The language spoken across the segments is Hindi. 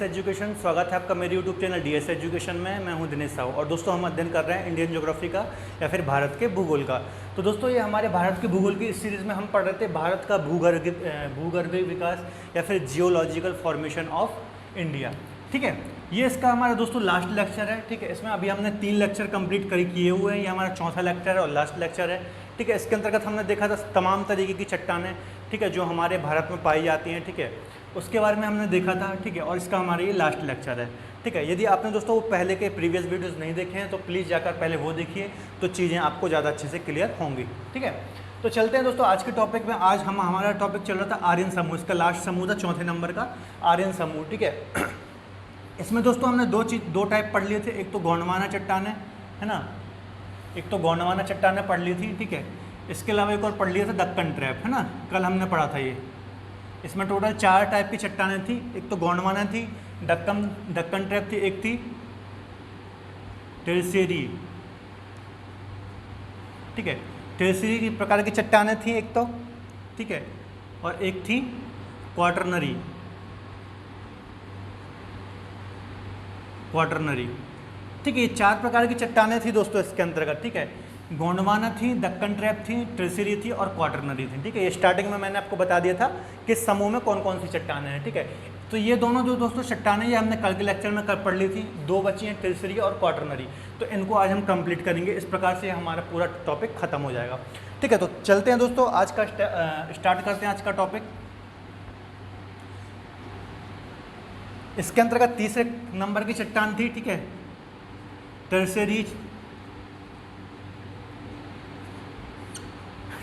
एजुकेशन। स्वागत है आपका मेरे यूट्यूब चैनल डीएस एजुकेशन में। मैं हूं दिनेश साहू और दोस्तों हम अध्ययन कर रहे हैं इंडियन ज्योग्राफी का या फिर भारत के भूगोल का। तो दोस्तों ये हमारे भारत के भूगोल की इस सीरीज़ में हम पढ़ रहे थे भारत का भूगर्भीय विकास या फिर जियोलॉजिकल फॉर्मेशन ऑफ इंडिया। ठीक है, ये इसका हमारा दोस्तों लास्ट लेक्चर है। ठीक है, इसमें अभी हमने 3 लेक्चर कंप्लीट किए हुए हैं। ये हमारा चौथा लेक्चर है और लास्ट लेक्चर है। ठीक है, इसके अंतर्गत हमने देखा था तमाम तरीके की चट्टानें, ठीक है, जो हमारे भारत में पाई जाती हैं। ठीक है, उसके बारे में हमने देखा था। ठीक है, और इसका हमारा ये लास्ट लेक्चर है। ठीक है, यदि आपने दोस्तों वो पहले के प्रीवियस वीडियोस नहीं देखे हैं तो प्लीज़ जाकर पहले वो देखिए, तो चीज़ें आपको ज़्यादा अच्छे से क्लियर होंगी। ठीक है, तो चलते हैं दोस्तों आज के टॉपिक में। आज हमारा टॉपिक चल रहा था आर्यन समूह। इसका लास्ट समूह था चौथे नंबर का आर्यन समूह। ठीक है, इसमें दोस्तों हमने दो टाइप पढ़ लिए थे। एक तो गोंडवाना चट्टानें, है ना, एक तो गोंडवाना चट्टानें पढ़ ली थी। ठीक है, इसके अलावा एक और पढ़ लिया था दक्कन ट्रैप, है ना, कल हमने पढ़ा था ये। इसमें टोटल 4 टाइप की चट्टानें थी। एक तो गोंडवाना थी, दक्कन ट्रैप थी, एक थी टेरसियरी। ठीक है, टेरसियरी की प्रकार की चट्टानें थी एक तो, ठीक है, और एक थी क्वाटरनरी। ठीक है, ये 4 प्रकार की चट्टानें थी दोस्तों इसके अंतर्गत। ठीक है, गोंडवाना थी, दक्कन ट्रैप थी, टेरसियरी थी और क्वाटरनरी थी। ठीक है, ये स्टार्टिंग में मैंने आपको बता दिया था कि समूह में कौन कौन सी चट्टानें हैं। ठीक है, तो ये दोनों जो दोस्तों चट्टानें ये हमने कल के लेक्चर में पढ़ ली थी। 2 बची हैं, टेरसियरी और क्वाटरनरी। तो इनको आज हम कंप्लीट करेंगे। इस प्रकार से हमारा पूरा टॉपिक खत्म हो जाएगा। ठीक है, तो चलते हैं दोस्तों आज का स्टार्ट करते हैं आज का टॉपिक। इसके अंतर्गत तीसरे नंबर की चट्टान थी, ठीक है, टेरसियरी।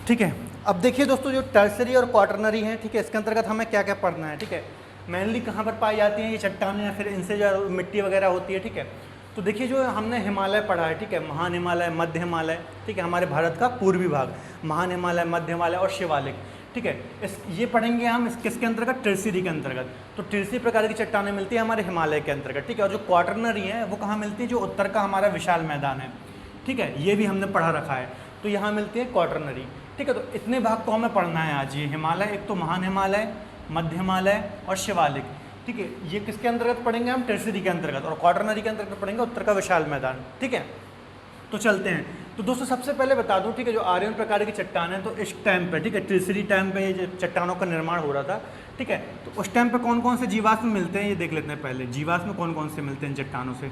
ठीक है, अब देखिए दोस्तों जो टर्सरी और क्वाटरनरी है, ठीक है, इसके अंतर्गत हमें क्या क्या पढ़ना है। ठीक है, मेनली कहाँ पर पाई जाती हैं ये चट्टानें या फिर इनसे जो मिट्टी वगैरह होती है। ठीक है, तो देखिए जो हमने हिमालय पढ़ा है, ठीक है, महान हिमालय, मध्य हिमालय, ठीक है, हमारे भारत का पूर्वी भाग, महान हिमालय, मध्य हिमालय और शिवालिक। ठीक है, ये पढ़ेंगे हम किसके अंतर्गत, टेरसियरी के अंतर्गत। तो टेरसियरी प्रकार की चट्टानें मिलती है हमारे हिमालय के अंतर्गत। ठीक है, और जो क्वाटरनरी है वो कहाँ मिलती है, जो उत्तर का हमारा विशाल मैदान है। ठीक है, ये भी हमने पढ़ा रखा है, तो यहाँ मिलती है क्वाटरनरी। ठीक है, तो इतने भाग को हमें पढ़ना है आज। ये हिमालय, एक तो महान हिमालय, मध्य हिमालय और शिवालिक। ठीक है, ये किसके अंतर्गत पढ़ेंगे हम, टेरसियरी के अंतर्गत, और क्वाटरनरी के अंतर्गत पढ़ेंगे उत्तर का विशाल मैदान। ठीक है, तो चलते हैं। तो दोस्तों सबसे पहले बता दूं, ठीक है, जो आर्यन प्रकार की चट्टान है, तो इस टाइम पे, ठीक है, टेरसियरी टाइम पे ये चट्टानों का निर्माण हो रहा था। ठीक है, तो उस टाइम पे कौन कौन से जीवाश्म मिलते हैं ये देख लेते हैं पहले। जीवाश्म कौन कौन से मिलते हैं चट्टानों से।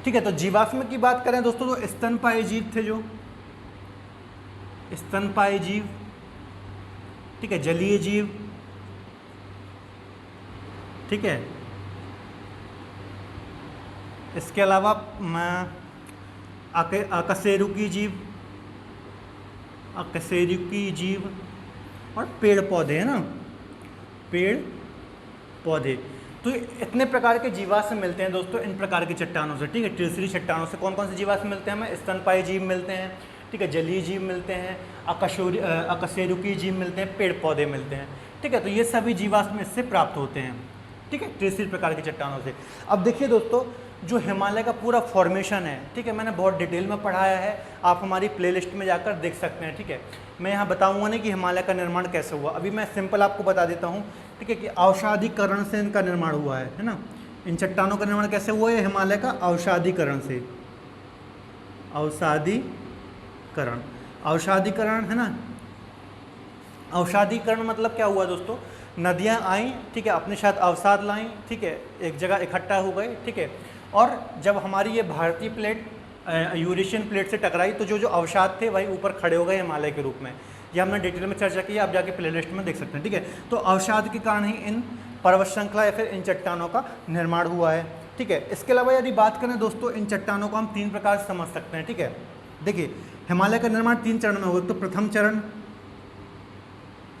ठीक है, तो जीवाश्म की बात करें दोस्तों तो स्तनपायी जीव थे, जो स्तनपायी जीव, ठीक है, जलीय जीव, ठीक है, इसके अलावा अकशेरुकी जीव और पेड़ पौधे, है ना, पेड़ पौधे। तो इतने प्रकार के जीवाश्म मिलते हैं दोस्तों इन प्रकार की चट्टानों से। ठीक है, टेरसियरी चट्टानों से कौन कौन से जीवाश्म मिलते हैं हमें, स्तनपायी जीव मिलते हैं, ठीक है, जलीय जीव मिलते हैं, अकशेरुकी जीव मिलते हैं, पेड़ पौधे मिलते हैं। ठीक है, तो ये सभी जीवाश्म इससे प्राप्त होते हैं। ठीक है, टेरसियरी प्रकार की चट्टानों से। अब देखिए दोस्तों जो हिमालय का पूरा फॉर्मेशन है, ठीक है, मैंने बहुत डिटेल में पढ़ाया है, आप हमारी प्लेलिस्ट में जाकर देख सकते हैं। ठीक है, मैं यहाँ बताऊँगा नहीं कि हिमालय का निर्माण कैसे हुआ, अभी मैं सिंपल आपको बता देता हूँ। ठीक है, कि अवसादीकरण से इनका निर्माण हुआ है ना। इन चट्टानों का निर्माण कैसे हुआ है हिमालय का, अवसादीकरण से। अवसादीकरण है ना। अवसादीकरण मतलब क्या हुआ दोस्तों, नदियाँ आईं, ठीक है, अपने साथ अवसाद लाईं, ठीक है, एक जगह इकट्ठा हो गए। ठीक है, और जब हमारी ये भारतीय प्लेट यूरेशियन प्लेट से टकराई तो जो जो अवसाद थे वही ऊपर खड़े हो गए हिमालय के रूप में। ये हमने डिटेल में चर्चा की है, आप जाके प्लेलिस्ट में देख सकते हैं। ठीक है, तो अवसाद के कारण ही इन पर्वत श्रृंखला या फिर इन चट्टानों का निर्माण हुआ है। ठीक है, इसके अलावा यदि बात करें दोस्तों इन चट्टानों को हम 3 प्रकार से समझ सकते हैं। ठीक है, देखिए हिमालय का निर्माण 3 चरण में होगा। तो प्रथम चरण,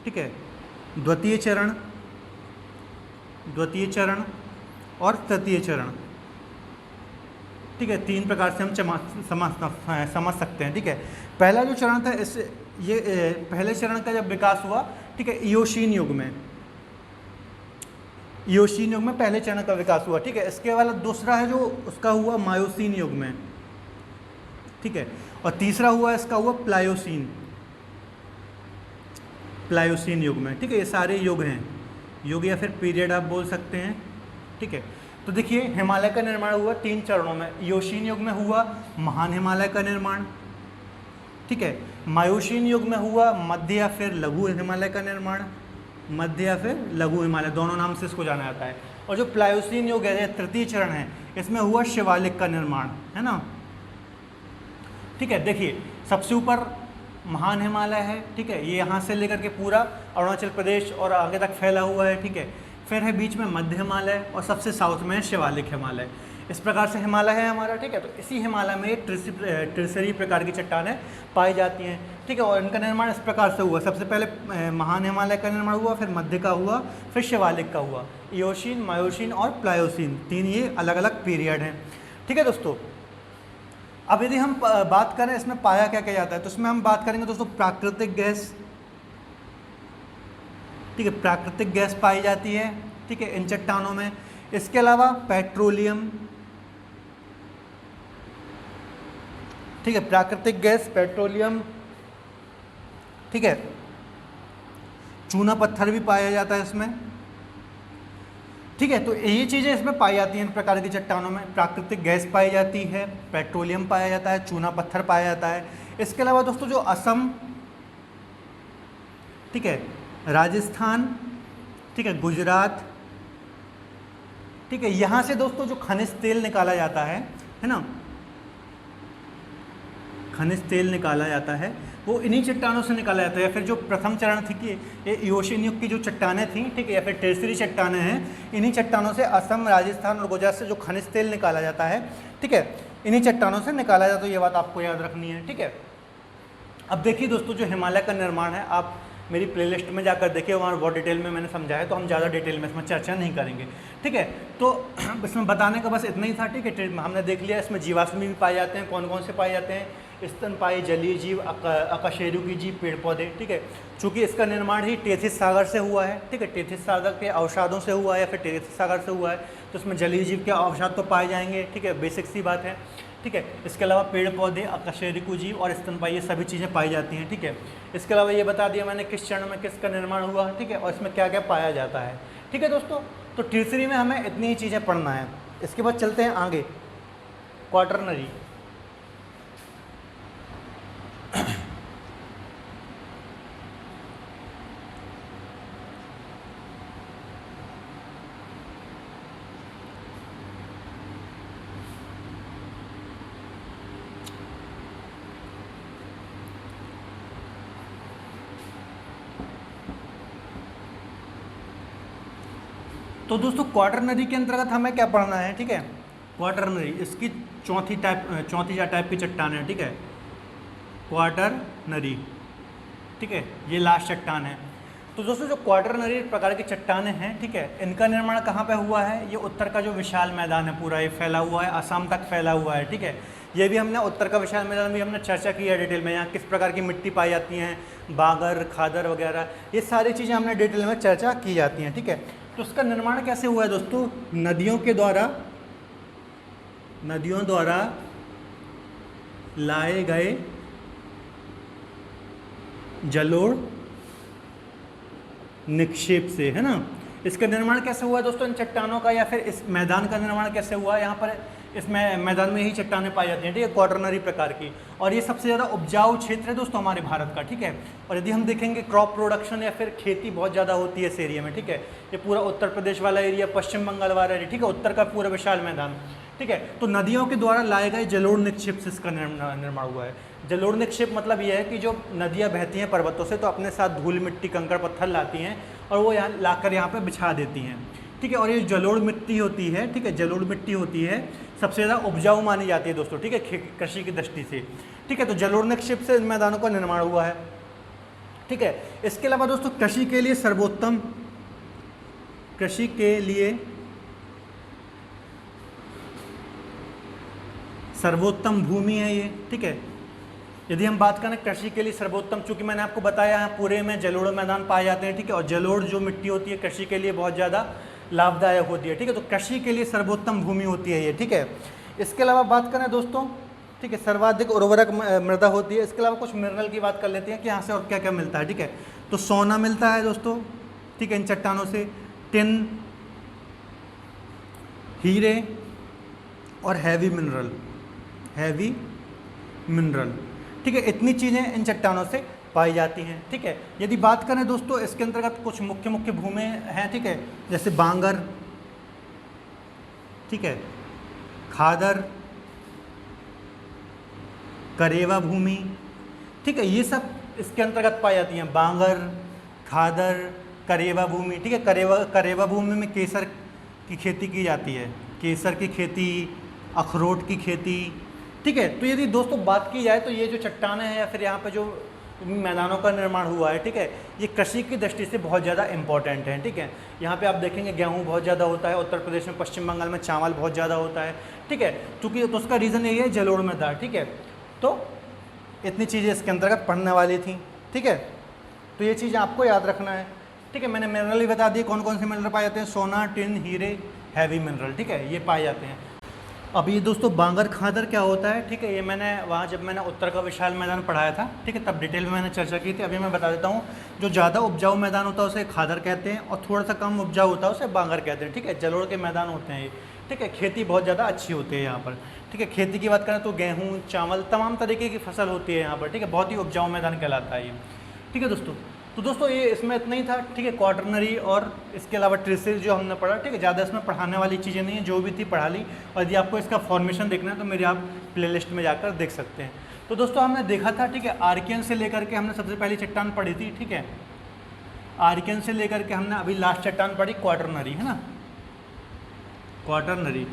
ठीक है, द्वितीय चरण और तृतीय चरण। ठीक है, 3 प्रकार से हम समझ सकते हैं। ठीक है, पहला जो चरण था पहले चरण का जब विकास हुआ, ठीक है, इयोशीन युग में पहले चरण का विकास हुआ। ठीक है, इसके वाला दूसरा है जो उसका हुआ मायोसीन युग में। ठीक है, और तीसरा हुआ इसका हुआ प्लायोसीन युग में। ठीक है, ये सारे युग हैं, युग या फिर पीरियड आप बोल सकते हैं। ठीक है। तो देखिए हिमालय का निर्माण हुआ 3 चरणों में। इयोशीन युग में हुआ महान हिमालय का निर्माण, ठीक है। मायूशीन युग में हुआ मध्य या फिर लघु हिमालय का निर्माण, मध्य या फिर लघु हिमालय दोनों नाम से इसको जाना जाता है। और जो प्लायोसीन युग है, तृतीय चरण है, इसमें हुआ शिवालिक का निर्माण, है ना, ठीक है। देखिए सबसे ऊपर महान हिमालय है, ठीक है, ये यहाँ से लेकर के पूरा अरुणाचल प्रदेश और आगे तक फैला हुआ है, ठीक है। फिर है बीच में मध्य हिमालय और सबसे साउथ में है शिवालिक हिमालय। इस प्रकार से हिमालय है हमारा, ठीक है। तो इसी हिमालय में ट्रिसरी प्रकार की चट्टानें पाई जाती हैं, ठीक है। और इनका निर्माण इस प्रकार से हुआ, सबसे पहले महान हिमालय का निर्माण हुआ, फिर मध्य का हुआ, फिर शिवालिक का हुआ। इयोशीन, मायोशीन और प्लायोसीन, 3 ये अलग अलग पीरियड हैं, ठीक है दोस्तों। अब यदि हम बात करें इसमें पाया क्या क्या जाता है, तो इसमें हम बात करेंगे दोस्तों प्राकृतिक गैस, ठीक है, प्राकृतिक गैस पाई जाती है, ठीक है, इन चट्टानों में। इसके अलावा पेट्रोलियम, ठीक है, प्राकृतिक गैस, पेट्रोलियम, ठीक है। चूना पत्थर भी पाया जाता है इसमें, ठीक है। तो ये चीज़ें इसमें पाई जाती हैं इन प्रकार की चट्टानों में। प्राकृतिक गैस पाई जाती है, पेट्रोलियम पाया जाता है, चूना पत्थर पाया जाता है। इसके अलावा दोस्तों जो असम, ठीक है, राजस्थान, ठीक है, गुजरात, ठीक है, यहाँ से दोस्तों जो खनिज तेल निकाला जाता है ना, खनिज तेल निकाला जाता है, वो इन्हीं चट्टानों से निकाला जाता है। या फिर जो प्रथम चरण थी कि ये इयोशीन युग की जो चट्टानें थीं, ठीक है, या फिर टेरसरी चट्टानें हैं, इन्हीं चट्टानों से असम, राजस्थान और गुजरात से जो खनिज तेल निकाला जाता है, ठीक है, इन्हीं चट्टानों से निकाला जाता है। ये बात आपको याद रखनी है, ठीक है। अब देखिए दोस्तों जो हिमालय का निर्माण है, आप मेरी प्लेलिस्ट में जाकर देखिए, वहाँ बहुत डिटेल में मैंने समझाया है, तो हम ज़्यादा डिटेल में इसमें चर्चा नहीं करेंगे, ठीक है। तो इसमें बताने का बस इतना ही था, ठीक है। हमने देख लिया इसमें जीवाश्मी भी पाए जाते हैं, कौन कौन से पाए जाते हैं, स्तनपायी, जलीय जीव, अकशेरुकी जीव, पेड़ पौधे, ठीक है। चूँकि इसका निर्माण ही टेथिस सागर से हुआ है, ठीक है, टेथिस सागर के अवसादों से हुआ है या फिर टेथिस सागर से हुआ है, तो इसमें जलीय जीव के अवसाद तो पाए जाएंगे, ठीक है, बेसिक सी बात है, ठीक है। इसके अलावा पेड़ पौधे, अकशेरुकी जीव और स्तनपायी, ये सभी चीज़ें पाई जाती हैं, ठीक है। इसके अलावा ये बता दिया मैंने किस चरण में किसका निर्माण हुआ, ठीक है, और इसमें क्या क्या पाया जाता है, ठीक है दोस्तों। तो टीसरी में हमें इतनी ही चीज़ें पढ़ना है। इसके बाद चलते हैं आगे, क्वाटरनरी। तो दोस्तों क्वाटरनरी के अंतर्गत हमें क्या पढ़ना है, ठीक है। क्वाटरनरी, इसकी चौथी टाइप की चट्टान है, ठीक है, क्वाटरनरी, ठीक है, ये लास्ट चट्टान है। तो दोस्तों जो क्वाटरनरी प्रकार की चट्टानें हैं, ठीक है, इनका निर्माण कहाँ पे हुआ है, ये उत्तर का जो विशाल मैदान है पूरा ये फैला हुआ है, असम तक फैला हुआ है, ठीक है। ये भी हमने उत्तर का विशाल मैदान भी हमने चर्चा की है डिटेल में, यहाँ किस प्रकार की मिट्टी पाई जाती हैं, बागर, खादर वगैरह, ये सारी चीज़ें हमने डिटेल में चर्चा की जाती हैं, ठीक है। तो उसका निर्माण कैसे हुआ है दोस्तों, नदियों द्वारा लाए गए जलोढ़ निक्षेप से, है ना। इसका निर्माण कैसे हुआ दोस्तों इन चट्टानों का, या फिर इस मैदान का निर्माण कैसे हुआ, यहाँ पर इस मैदान में ही चट्टानें पाई जाती हैं, ठीक है, क्वाटरनरी प्रकार की। और ये सबसे ज़्यादा उपजाऊ क्षेत्र है दोस्तों हमारे भारत का, ठीक है। और यदि हम देखेंगे क्रॉप प्रोडक्शन या फिर खेती बहुत ज़्यादा होती है इस एरिया में, ठीक है। ये पूरा उत्तर प्रदेश वाला एरिया, पश्चिम बंगाल वाला एरिया, ठीक है, उत्तर का पूरा विशाल मैदान, ठीक है। तो नदियों के द्वारा लाए गए जलोढ़ निक्षेप से इसका निर्माण हुआ है। जलोढ़ निक्षेप मतलब यह है कि जो नदियाँ बहती हैं पर्वतों से, तो अपने साथ धूल मिट्टी कंकड़ पत्थर लाती हैं और वो यहाँ लाकर यहाँ पे बिछा देती हैं, ठीक है। और ये जलोढ़ मिट्टी होती है, ठीक है, जलोढ़ मिट्टी होती है, सबसे ज़्यादा उपजाऊ मानी जाती है दोस्तों, ठीक है, कृषि की दृष्टि से, ठीक है। तो जलोढ़ निक्षेप से इन मैदानों का निर्माण हुआ है, ठीक है। इसके अलावा दोस्तों कृषि के लिए सर्वोत्तम भूमि है ये, ठीक है। यदि हम बात करें कृषि के लिए सर्वोत्तम, चूंकि मैंने आपको बताया पूरे में जलोढ़ मैदान पाए जाते हैं, ठीक है, और जलोढ़ जो मिट्टी होती है कृषि के लिए बहुत ज़्यादा लाभदायक होती है, ठीक है। तो कृषि के लिए सर्वोत्तम भूमि होती है ये, ठीक है। इसके अलावा बात करें दोस्तों, ठीक है, सर्वाधिक उर्वरक मृदा होती है। इसके अलावा कुछ मिनरल की बात कर लेते हैं कि यहाँ से और क्या क्या मिलता है, ठीक है। तो सोना मिलता है दोस्तों, ठीक है, इन चट्टानों से, टिन, हीरे और हैवी मिनरल, ठीक है। इतनी चीज़ें इन चट्टानों से पाई जाती हैं, ठीक है। यदि बात करें दोस्तों इसके अंतर्गत कुछ मुख्य भूमि हैं, ठीक है, जैसे बांगर, ठीक है, खादर, करेवा भूमि, ठीक है, ये सब इसके अंतर्गत पाई जाती हैं। बांगर, खादर, करेवा भूमि, ठीक है। करेवा भूमि में केसर की खेती की जाती है, केसर की खेती, अखरोट की खेती, ठीक है। तो यदि दोस्तों बात की जाए तो ये जो चट्टानें हैं या फिर यहाँ पे जो मैदानों का निर्माण हुआ है, ठीक है, ये कृषि की दृष्टि से बहुत ज़्यादा इंपॉर्टेंट है, ठीक है। यहाँ पे आप देखेंगे गेहूँ बहुत ज़्यादा होता है, उत्तर प्रदेश में, पश्चिम बंगाल में चावल बहुत ज़्यादा होता है, ठीक है। क्योंकि तो उसका रीज़न यही है जलोढ़ में था, ठीक है। तो इतनी चीज़ें इसके अंतर्गत पढ़ने वाली थी, ठीक है। तो ये चीज़ आपको याद रखना है, ठीक है। मैंने मिनरल भी बता दिए कौन कौन से मिनरल पाए जाते हैं, सोना, टिन, हीरे, हैवी मिनरल, ठीक है, ये पाए जाते हैं। अब ये दोस्तों बांगर खादर क्या होता है, ठीक है, ये मैंने वहाँ जब मैंने उत्तर का विशाल मैदान पढ़ाया था, ठीक है, तब डिटेल में मैंने चर्चा की थी। अभी मैं बता देता हूँ, जो ज़्यादा उपजाऊ मैदान होता है उसे खादर कहते हैं और थोड़ा सा कम उपजाऊ होता है उसे बांगर कहते हैं, ठीक है। जलोढ़ के मैदान होते हैं ये, ठीक है। खेती बहुत ज़्यादा अच्छी होती है यहाँ पर, ठीक है। खेती की बात करें तो गेहूँ, चावल, तमाम तरीके की फसल होती है यहाँ पर, ठीक है। बहुत ही उपजाऊ मैदान कहलाता है ये, ठीक है दोस्तों। तो दोस्तों ये इसमें इतना ही था, ठीक है। क्वाटरनरी और इसके अलावा ट्रेसेस जो हमने पढ़ा, ठीक है, ज़्यादा इसमें पढ़ाने वाली चीज़ें नहीं है, जो भी थी पढ़ा ली। और यदि आपको इसका फॉर्मेशन देखना है तो मेरे आप प्लेलिस्ट में जाकर देख सकते हैं। तो दोस्तों हमने देखा था, ठीक है, आर्कियन से लेकर के हमने सबसे पहली चट्टान पढ़ी थी, ठीक है। आर्कियन से लेकर के हमने अभी लास्ट चट्टान पढ़ी क्वाटरनरी, है ना, क्वाटरनरी।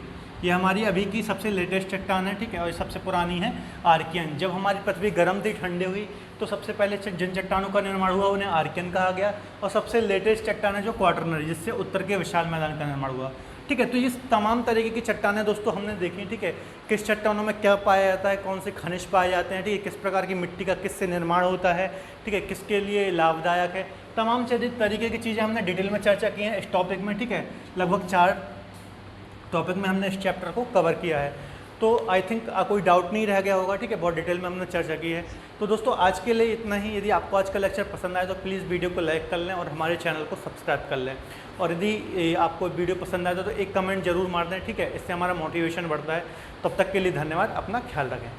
ये हमारी अभी की सबसे लेटेस्ट चट्टान है, ठीक है, और सबसे पुरानी है आर्कियन। जब हमारी पृथ्वी गर्म थी, ठंडी हुई, तो सबसे पहले जिन चट्टानों का निर्माण हुआ उन्हें आर्कियन कहा गया। और सबसे लेटेस्ट चट्टान है जो क्वाटरनरी, जिससे उत्तर के विशाल मैदान का निर्माण हुआ, ठीक है। तो ये तमाम तरीके की चट्टानें दोस्तों हमने देखी, ठीक है। किस चट्टानों में क्या पाया जाता है, कौन से खनिज पाए जाते हैं, ठीक है, किस प्रकार की मिट्टी का किससे निर्माण होता है, ठीक है, किसके लिए लाभदायक है, तमाम तरीके की चीज़ें हमने डिटेल में चर्चा की हैं इस टॉपिक में, ठीक है। लगभग 4 टॉपिक में हमने इस चैप्टर को कवर किया है। तो आई थिंक कोई डाउट नहीं रह गया होगा, ठीक है, बहुत डिटेल में हमने चर्चा की है। तो दोस्तों आज के लिए इतना ही। यदि आपको आज का लेक्चर पसंद आए तो प्लीज़ वीडियो को लाइक कर लें और हमारे चैनल को सब्सक्राइब कर लें। और यदि आपको वीडियो पसंद आए तो एक कमेंट जरूर मार दें, ठीक है, इससे हमारा मोटिवेशन बढ़ता है। तब तक के लिए धन्यवाद, अपना ख्याल रखें।